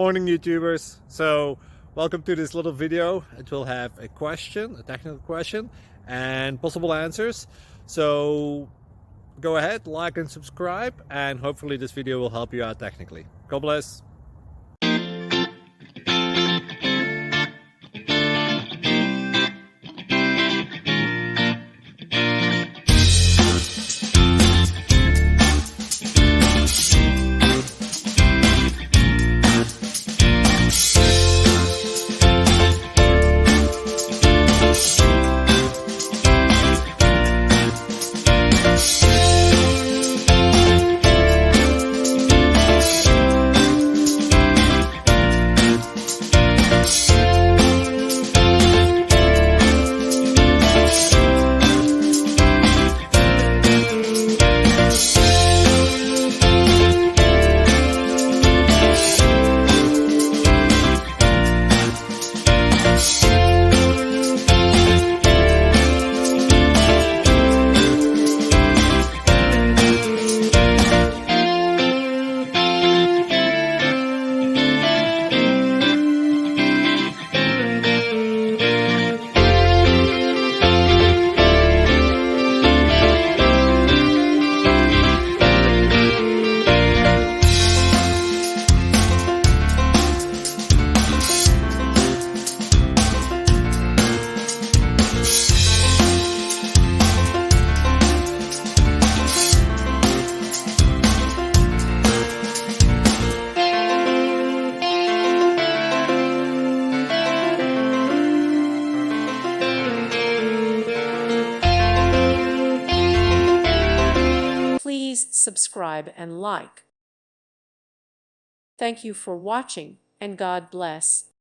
Morning YouTubers. So welcome to this little video. It will have a question, a technical question, and possible answers. So go ahead, like and subscribe, and hopefully this video will help you out technically. God bless. Please subscribe and like. Thank you for watching, and God bless.